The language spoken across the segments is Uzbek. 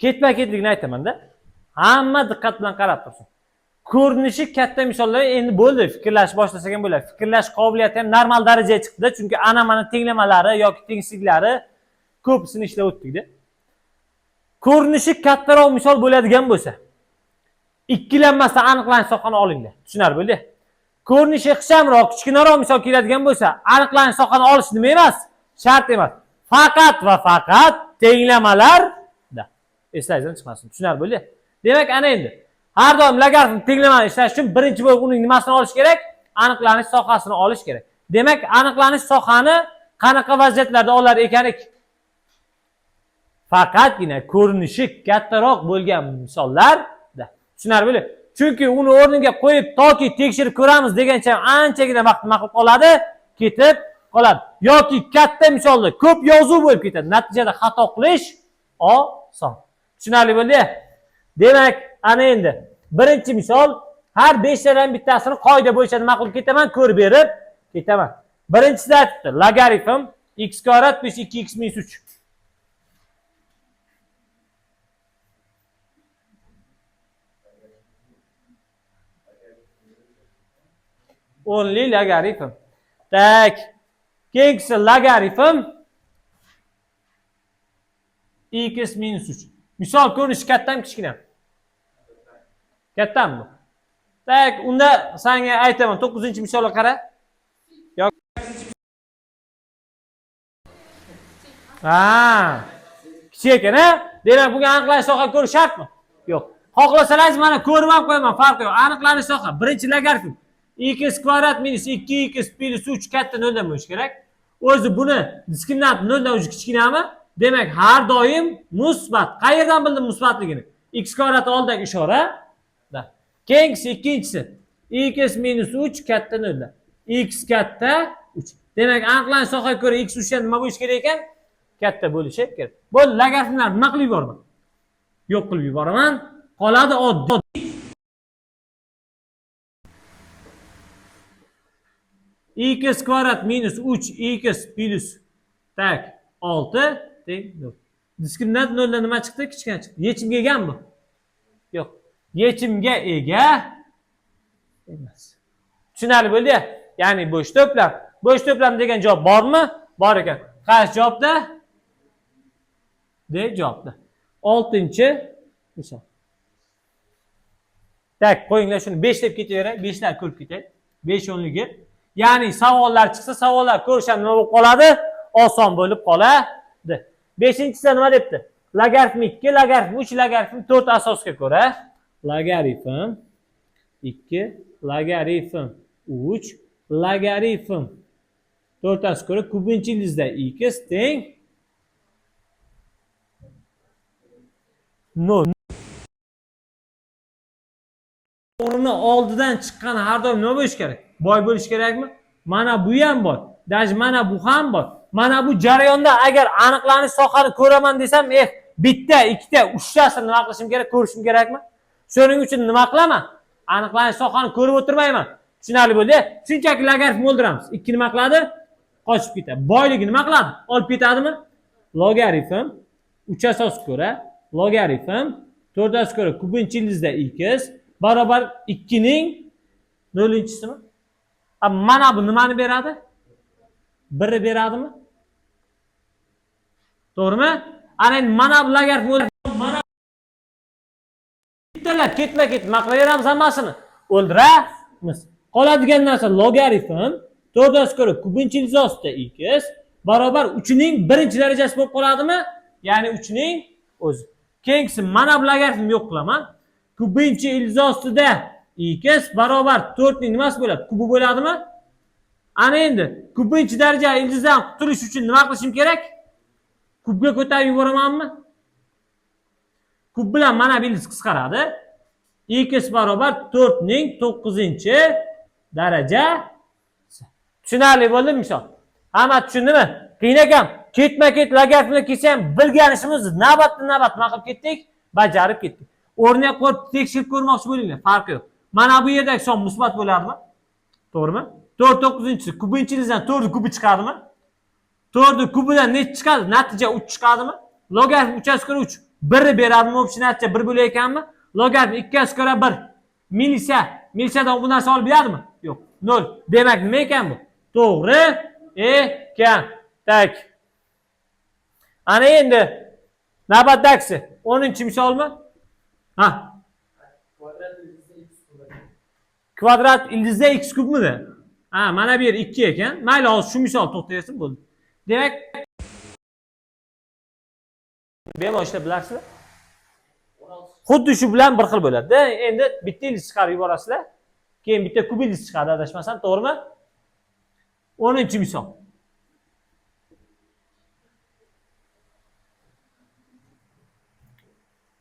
Ketma-ketligini aytaman-da. Hamma diqqat bilan qarab tursin. Ko'rinishi katta misollar endi bo'ldi, fikrlash boshlasak ham bo'ladi. Fikrlash qobiliyati ham normal darajaga chiqdi, chunki ana mana tenglamalari yoki tengsizliklari ko'pisini ishlab o'tdik-da. Ko'rinishi kattaroq misol bo'ladigan bo'lsa, ikkilanmasdan aniqlanish sohani olinglar. Tushunarli bo'ldi? Ko'rinishi ixchamroq, kichkinaroq misol keladigan bo'lsa, aniqlanish sohani olish nima emas? Shart emas. Faqat va faqat tenglamalarda. Eslangizdan chiqmasin. Tushunarli bo'ldi? Demak, ana endi har doim logaritm tenglamani ishlash uchun birinchi bo'lib uning nimasini olish kerak? Aniqlanish sohasini olish kerak. Demak, aniqlanish sohani qanaqa vaziyatlarda olar ekanlik? Faqatgina ko'rinishi kattaroq bo'lgan misollarda. Tushunarli bo'ldi? Chunki uni o'rniga qo'yib toki tekshirib ko'ramiz degancha anchagina vaqt maqib qoladi, ketib qoladi. Yoki katta misolda ko'p yozuv bo'lib ketadi. Natijada xato qilish oson. Tushunarli bo'ldi? Demak, ana endi birinchi misol, har 5 tadan bittasini qoida bo'yicha nima qilib ketaman, ko'rib berib ketaman. Birinchisida aytibdi, logaritm x kvadrat + 2x - 3. Only logaritm. Tak. Keyingisi logaritm x - 3. Misol ko'rinishi kattami, kichkinami? Kattami bu? Tak, unda senga aytaman, 9-misolga qara. Yo'q. Kichik ekan-a? Demak, bunga aniqlanish soha ko'rish shartmi? Yo'q. Xohlasangiz mana ko'rib ham qo'yaman, farqi yo'q. Aniqlanish soha birinchi logaritm x kvadrat minus 2x plus 3 katta 0 dan bo'lishi kerak. O'zi buni diskriminant 0 dan o'zi kichkinami? Demak, har doim musbat. Qayerdan bildim musbatligini? X kvadrat oldidagi ishora. Keyingisi ikkinchisi x minus 3 katta 0 dan. X katta 3. Demak, aniqlanish sohaga ko'ra x 3 dan nima bo'lishi kerak ekan? Katta bo'lishi kerak. Bu logaritmlarni nima qilib yuboraman? Yo'q qilib yuboraman. Qoladi oddiy x kvadrat minus 3x plus tak 6 teng 0. Diskriminant 0 dan nima chiqdi? Kichkina chiqdi. Yechimga egami bu? Yo'q. Yechimga ega emas. Tushunarli bo'ldi? Ya'ni bo'sh to'plam. Bo'sh to'plam degan javob bormi? Bor ekan. Qaysi javobda? De javobda. 6-misol. Tak, qo'yinglar shuni 5 deb ketaveray. 5 lar ko'rib ketay. 5 o'nligi. Ya'ni savollar chiqsa, savollar ko'rishdan nima bo'lib qoladi? Oson bo'lib qoladi. 5-inchisida nima debdi? Logaritm 2, logaritm 3, logaritm 4 asosga ko'ra logaritm 2, logaritm 3, logaritm 4 asosga ko'ra kubinchi ildizda x teng 0. O'rni oldidan chiqqan har doim nima bo'lish kerak? Boy bo'lish kerakmi? Mana bu ham boy. Даже mana bu ham boy. Mana bu jarayonda agar aniqlanish sohani ko'raman desam, bitta, ikkita, uchtasini nima qilishim kerak, ko'rishim kerakmi? Shuning uchun nima qilaman? Aniqlanish sohani ko'rib o'tirmayman. Tushunarli bo'ldi? Shunchaki logaritm o'ldiramiz. 2 nima qiladi? Qochib ketadi. Boyligi nima qiladi? Olib ketadimi? Logaritm 3 asosga ko'ra, logaritm 4 asosga ko'ra kubinchi ildizda x barobar 2 ning 0-chisimi? Mana bu nimani beradi? 1 beradimi? To'g'rimi? Ana endi mana bu logaritm mana bittalar ketma-ket qilaveramiz hammasini. O'ldiramiz. Qoladigan narsa logaritm 4 asosga ko'ra kubinchi ildizda x barobar 3 ning 1-darajasi bo'lib qoladimi? Ya'ni 3 ning o'zi. Keyingisi mana bu logaritmni yo'q qilaman. Kubinchi ildizda x barobar 4 ning nimasi bo'ladi? Kubi bo'ladimi? Ana endi kubinchi daraja ildizdan qutulish uchun nima qilishim kerak? Kubga ko'tarib yuboramanmi? Kub bilan mana bu ildiz qisqaradi. X barobar 4 ning 9-daraja. Tushunarli bo'ldimi misol? Hamma tushundimi? Qiyin ekan. Ketma-ket logaritmga kelsa ham bilganishimiz navbatdan-navbat nima qilib ketdik? Bajarib ketdik. O'rniga qo'yib tekshirib ko'rmoqchi bo'linglar, farqi yo'q. Mana bu yerdagi son musbat bo'ladimi? To'g'rimi? 4 9-chi kubinchi ildizdan 4 kubi chiqadimi? 4 kubidan necha chiqadi? Natija 3 chiqadimi? Logaritm 3 asosga ko'ra 3. 1'ni beradimi общий natija 1 bo'lar ekanmi? Logaritm 2/1 milisa. Milisadan bu narsa olib beradimi? Yo'q. 0. Demak, nima ekan bu? To'g'ri ekan. Tak. Ana endi navbatdagisi 10-misolmi? Ha. Kvadrat ildizda x kubmidi? Ha, mana bu yer 2 ekan. Mayli, hozir shu misol to'xtayasin bo'ldi. Demak, bemalol ishlab bilasizlar. Xuddi shu bilan bir xil bo'ladi. Endi bitta ildiz chiqarib yuborasizlar. Keyin bitta kub ildiz chiqadi, adashmasam, to'g'rimi? 10-misol.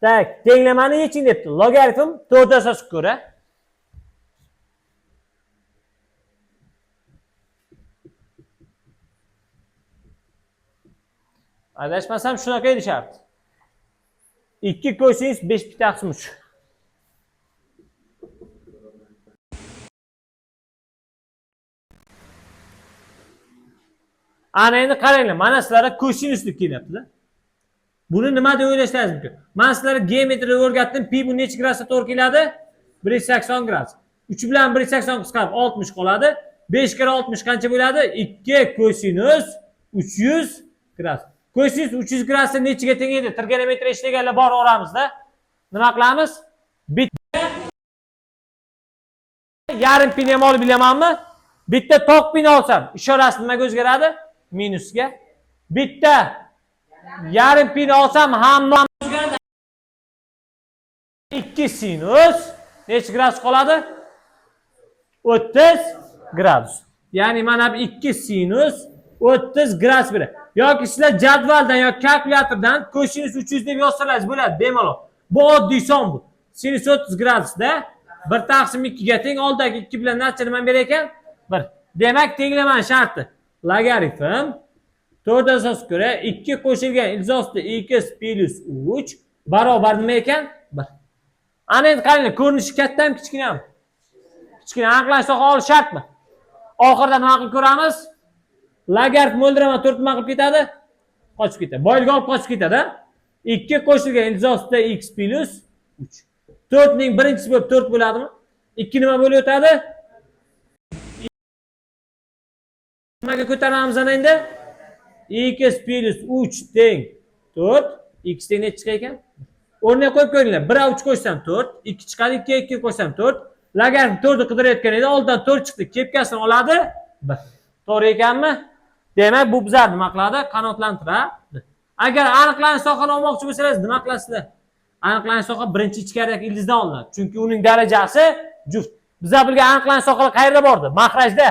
Tak, tenglamani yeching debdi. Logaritm 4 asosga ko'ra adashmasam shunaqa edi shart. 2 kosinus 5 pi taqsim 3. Ana endi qaranglar, mana sizlarga kosinusni kelyapti-da. Buni nima deb o'ylashingiz mumkin? Men sizlarga geometriya o'rgatdim. Pi bu necha gradusga to'g'ri keladi? 180 gradus. 3 bilan 180 qisqarib 60 qoladi. 5 kira 60 qancha bo'ladi? 2 kosinus 300 gradus. Kosinus 300 gradusni nechiga teng edi? Trigonometriya ishlaganlar bor oramizda. Nima qilamiz? Bitta yarim pini ham olib bilamanmi? Bitta toq pini olsam, ishorasi nimaga o'zgaradi? Minusga. Bitta yarim pini olsam hamma 2 sinus necha gradus qoladi? 30 gradus. Ya'ni mana bu 2 sinus 30 gradus beradi. Yoki sizlar jadvaldan yoki kalkulyatordan kosinus 300 deb yozsangiz bo'ladi, bemalol. Bu oddiy son bu. Sinus 30 gradusda 1/2 ga teng, oldagi 2 bilan natija nima berar ekan? 1. Demak, tenglamani sharti logaritm 4 asosga ko'ra 2 qo'shilgan ildiz x plus 3 barobar nima ekan? 1. Ana endi qaranglar, ko'rinishi kattami, kichkinami? Kichkina aniqlash soha olish shartmi? Oxirida nima qilib ko'ramiz? Logaritm o'ldiraman 4 nima qilib ketadi? Qochib ketadi. Boylik olib qochib ketadi. 2 qo'shilgan ildiz x plus 3. 4 ning birinchisi bo'lib 4 bo'ladimi? 2 nima bo'lib o'tadi? Nimaga ko'taramiz ana endi? X plus 3 teng 4. X teng necha chiqar ekan? O'rniga qo'yib ko'ringlar. 1 ga 3 qo'shsam 4, 2 chiqadi, 2 ga 2 qo'shsam 4. Logaritm 4 ni qidirayotgan edi, oldidan 4 chiqdi. Kepkasini oladi 1. To'g'ri ekanmi? Demak, bu bizlar nima qiladi? Qanoatlantiradi. Agar aniqlanish sohani olmoqchi bo'lsangiz, nima qilasizlar? Aniqlanish soha birinchi ichkaridagi ildizdan olinadi. Chunki uning darajasi juft. Bizlar bilgan aniqlanish sohalar qayerda bordi? Mahrajda,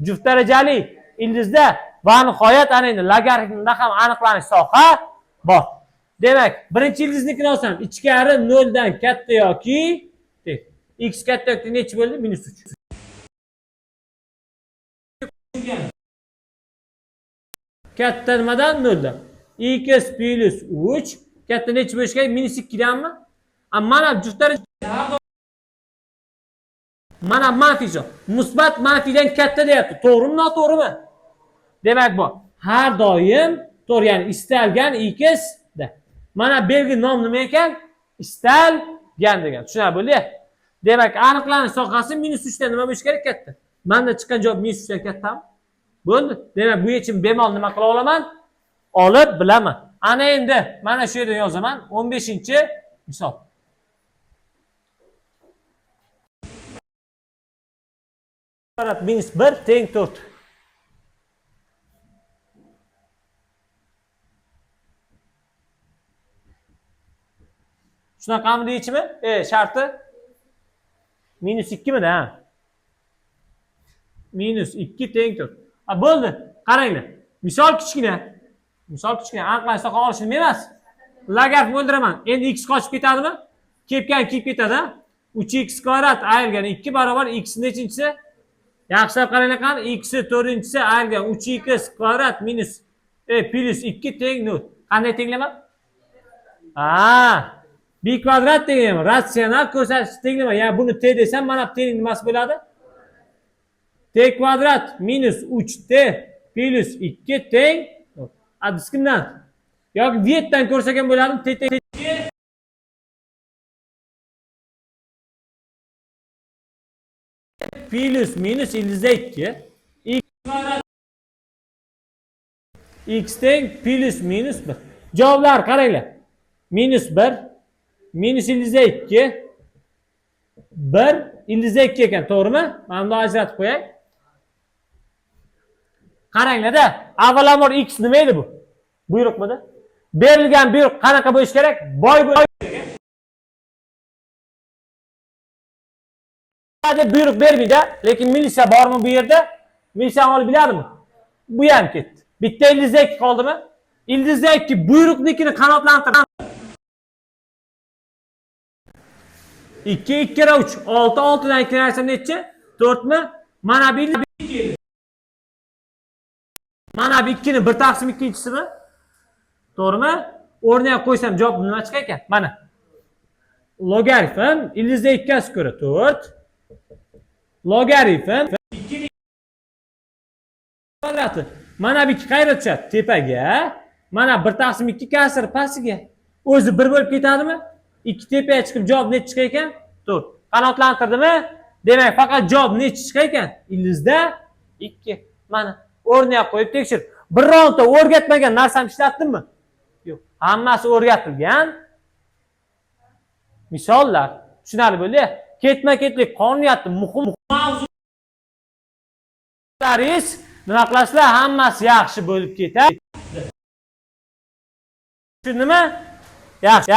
juft darajali ildizda va nihoyat ana endi logaritmda ham aniqlanish soha bor. Demak, birinchi ildiznikini olsam, ichkari 0 dan katta yoki teng. X katta yoki necha bo'ldi? -3. Katta nimadan? 0 dan. X plus 3 katta necha bo'lishi kerak? -2 danmi? Mana juftlar mana manfiy jo. Musbat manfiydan katta deyapti. To'g'rimi, noto'g'rimi? Demak bu har doim to'g'ri, ya'ni istalgan x da. Mana belgi nom nima ekan? Istalgan degan. Tushunarli bo'ldi? Demak, aniqlanish sohasi -3 dan nima bo'lishi kerak? Katta. Menda chiqqan javob -3 dan kattami? Bo'ldi. Demak, bu yechim bemalol nima qila olaman? Olib bilaman. Ana endi mana shu yerda yozaman. 15-misol. -1 teng 4. Shunaqami deychimi? Sharti -2 mi-da? -2 teng 4. Bo'ldi. Qaranglar. Misol kichkina. Aniqlanish soha olish nima emas? Logaritm o'ldiraman. Endi x qochib ketadimi? Kepkan kelib ketadi. 3x kvadrat ayrilgan 2 barobar x nechinchisi? Yaxshilab qaranglar qani? X 4-chi ayrilgan 3x kvadrat minus plus 2 teng 0. Qanday tenglama? B kvadrat tenglama. Ratsional ko'rsatish tenglama. Ya'ni buni t desam, mana t ning nimasi bo'ladi? T kvadrat minus 3t plus 2 teng. Diskriminant. Yoki vietdan ko'rsak ham bo'ladi. T plus minus ildizda 2. X teng plus minus 1. Javoblar qaranglar. Minus 1, minus ildizda 2, 1 ildizda 2 ekan, to'g'rimi? Mana buni ajratib qo'yay. Qaranglar-da, avvalambor x nima edi bu? Buyruqmidi? Berilgan buyruq qanaqa bo'lish kerak? Boy bo'lish kerak. Hadi buyruq bermaydi, lekin militsiya bormi bu yerda? Militsiya olib biladimi? Bu ham ketdi. Bitta ildizda 2 qoldimi? Ildizda 2 buyruqnikini qanotlantirib 2 2 kere 3 6 6'dan 2 versem neçe? 4 mi? Mana bir 2. Mana bir 2'nin 1 taksim 2'si mi? Doğru mu? Oraya koysam cevap nima chiqar ekan? Mana. Logaritm ildizda 2'ga göre 4. Logaritm 2 mana bir 2 qayerga tushadi? Tepaga. Mana 1 taksim 2 kasr pastiga. O'zi 1 bo'lib ketadimi? 2 tepaga chiqib javob necha chiqar ekan? 4. Qanotlantirdimi? Demak, faqat javob necha chiqar ekan? Ildizda 2. Mana o'rniga qo'yib tekshir. Bironta o'rgatmagan narsani ishlatdimmi? Yo'q. Hammasi o'rgatilgan. Misollar tushunarli bo'ldi. Ketma-ketlik qonuniyatni muhim mavzularingiz nima qilasizlar? Hammasi yaxshi bo'lib ketadi. Tushundingmi? Yaxshi.